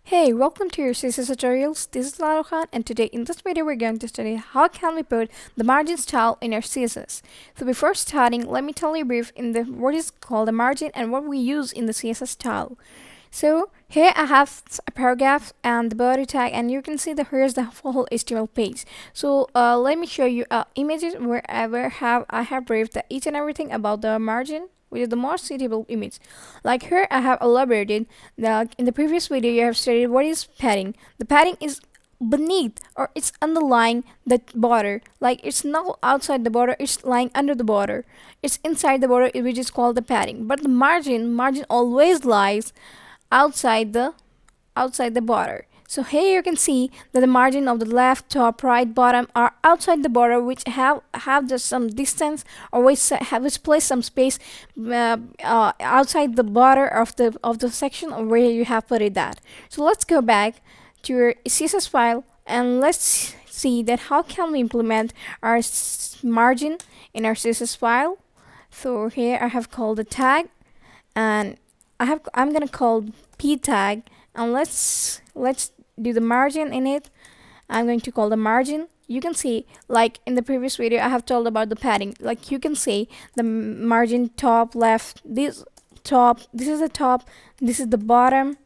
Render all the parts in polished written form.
Hey, welcome to your CSS tutorials. This is Lalo Khan, and today in this video we're going to study how can we put the margin style in our CSS. So before starting, let me tell you brief in the what is called the margin and what we use in the CSS style. So here I have a paragraph and the body tag, and you can see that here's the whole HTML page. So let me show you images where I have briefed each and everything about the margin, which is the most suitable image. Like here I have elaborated that in the previous video you have studied what is padding. The padding is beneath or it's underlying the border, like it's not outside the border, it's lying under the border, it's inside the border, which is called the padding. But the margin always lies outside the border. So here you can see that the margin of the left, top, right, bottom are outside the border, which have just some distance, or which place some space outside the border of the section where you have put it that. So let's go back to your CSS file and let's see that how can we implement our margin in our CSS file. So here I have called the tag, and I'm gonna call p tag, and let's do the margin in it. I'm going to call the margin. You can see, like in the previous video I have told about the padding, like you can see the margin top left, this is the top, this is the bottom,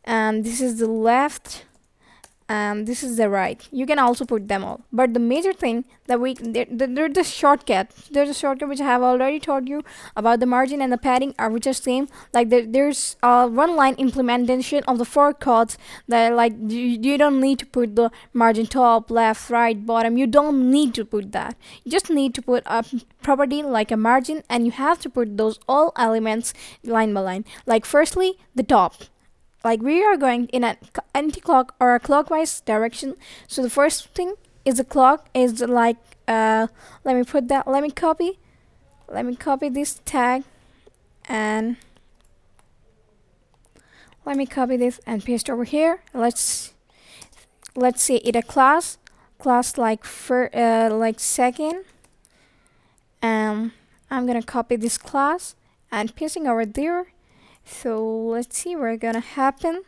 and this is the left, and this is the right. You can also put them all, but the major thing that there's a shortcut which I have already told you about. The margin and the padding are which are same, like there's one line implementation of the four codes that like you don't need to put the margin top, left, right, bottom. You don't need to put that. You just need to put a property like a margin, and you have to put those all elements line by line. Like firstly the top, like we are going in an anti-clock or a clockwise direction. So the first thing is the clock is like let me copy this tag, and let me copy this and paste over here. Let's say it a class like like second, and I'm gonna copy this class and pasting over there. So let's see what's gonna happen.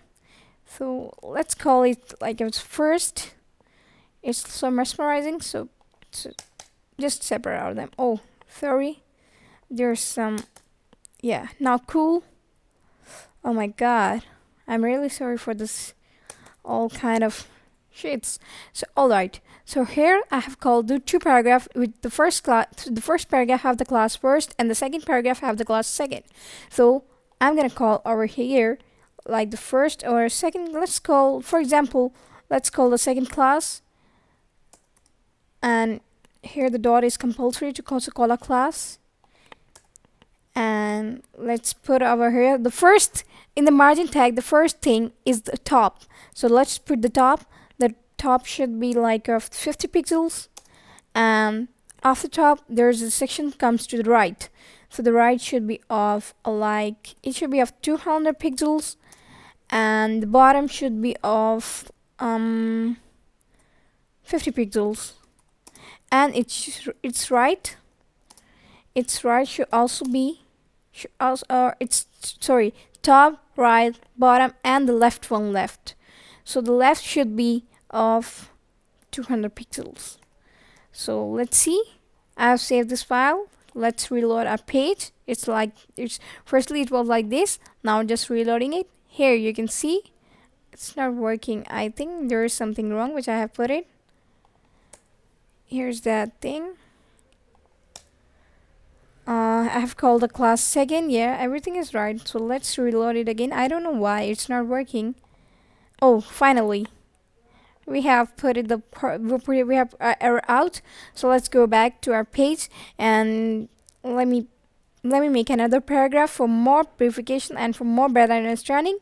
So let's call it like it's first. It's so mesmerizing, so just separate out of them. Oh, sorry, there's some, yeah, not cool. Oh my god, I'm really sorry for this all kind of shits. So alright, so here I have called the two paragraph with the first paragraph have the class first, and the second paragraph have the class second. So I'm gonna call over here like the first or second. Let's call, for example, let's call the second class, and here the dot is compulsory to also call a class. And let's put over here the first in the margin tag, the first thing is the top. So let's put the top. The top should be like of 50 pixels, and off the top there's a section comes to the right. So the right should be of like, it should be of 200 pixels, and the bottom should be of 50 pixels, and it's right should also be top, right, bottom, and the left one left. So the left should be of 200 pixels. So let's see, I've saved this file. Let's reload our page. It's firstly it was like this, now just reloading it. Here you can see it's not working. I think there is something wrong which I have put it. Here's that thing. I have called the class second. Yeah, everything is right. So let's reload it again. I don't know why it's not working. Oh, finally we have put it we have error out. So let's go back to our page, and let me make another paragraph for more purification and for more better understanding.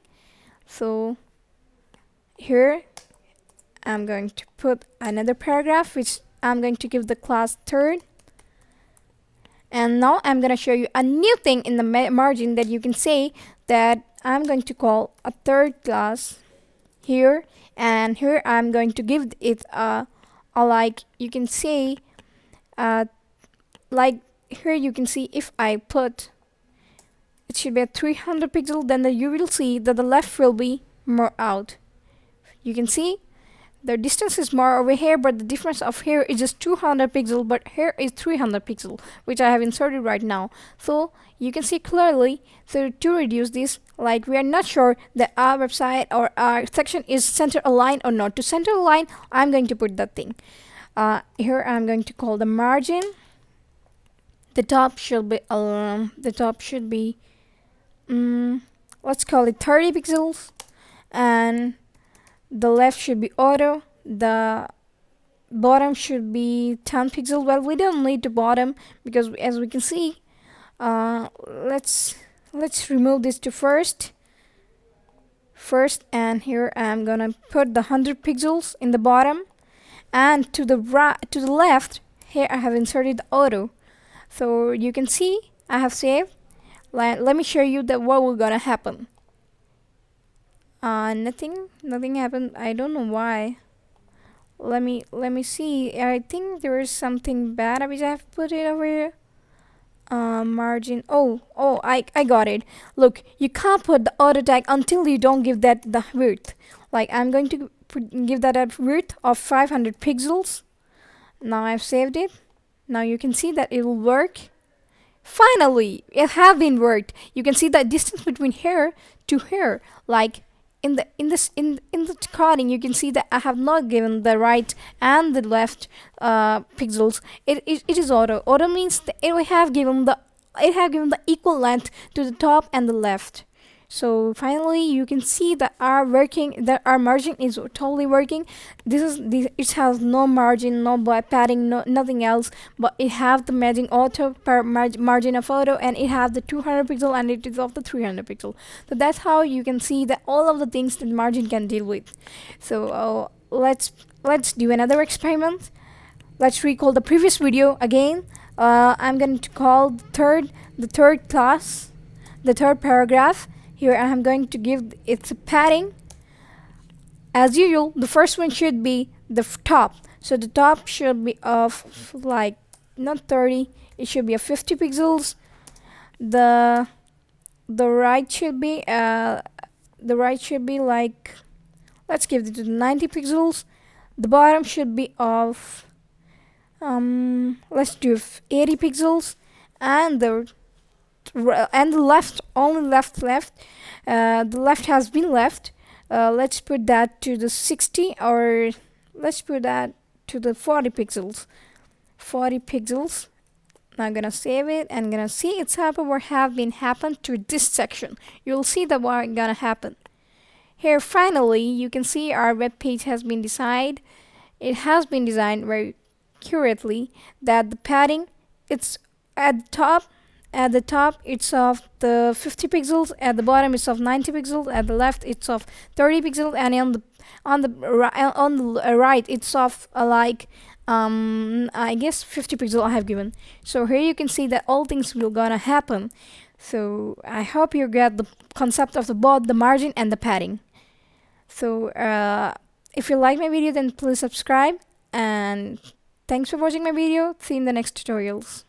So here I'm going to put another paragraph which I'm going to give the class third. And now I'm going to show you a new thing in the margin that you can say that I'm going to call a third class here, and here I'm going to give it a like, you can say like here you can see if I put, it should be at 300 pixels, then you will see that the left will be more out. You can see the distance is more over here, but the difference of here is just 200 pixel, but here is 300 pixel, which I have inserted right now. So you can see clearly. So to reduce this, like we are not sure that our website or our section is center aligned or not. To center align, I'm going to put that thing. Here I'm going to call the margin. The top should be let's call it 30 pixels, and the left should be auto. The bottom should be 10 pixels. Well, we don't need the bottom because as we can see, let's remove this to first, and here I'm gonna put the 100 pixels in the bottom, and to the left here I have inserted the auto. So you can see I have saved. Let me show you that what will gonna happen. Nothing happened. I don't know why. Let me see. I think there is something bad which I have put it over here. Margin. I got it. Look, you can't put the auto tag until you don't give that the width. Like I'm going to give that a width of 500 pixels. Now I've saved it. Now you can see that it will work. Finally, it have been worked. You can see the distance between here to here. Like in the coding, you can see that I have not given the right and the left pixels. It is auto. Auto means that it have given the equal length to the top and the left. So finally you can see that our margin is totally working. It has no margin, no padding, nothing else, but it have the margin auto per margin of auto, and it have the 200 pixel and it is of the 300 pixel. So that's how you can see that all of the things that margin can deal with. So let's do another experiment. Let's recall the previous video again. I'm going to call the third class, the third paragraph. Here I am going to give its padding. As usual, the first one should be the top. So the top should be of like not 30, it should be of 50 pixels. The right should be like, let's give it to 90 pixels. The bottom should be of let's do 80 pixels, and the left, only left, the left has been left. Let's put that to the 60, or let's put that to the 40 pixels. I'm gonna save it and gonna see it's happened what have been happened to this section. You'll see that what gonna happen. Here finally you can see our web page has been designed. It has been designed very accurately that the padding, it's at the top it's of the 50 pixels, at the bottom it's of 90 pixels, at the left it's of 30 pixels, and on the right it's of I guess 50 pixels I have given. So here you can see that all things will gonna happen. So I hope you get the concept of both the margin and the padding. So if you like my video, then please subscribe, and thanks for watching my video. See you in the next tutorials.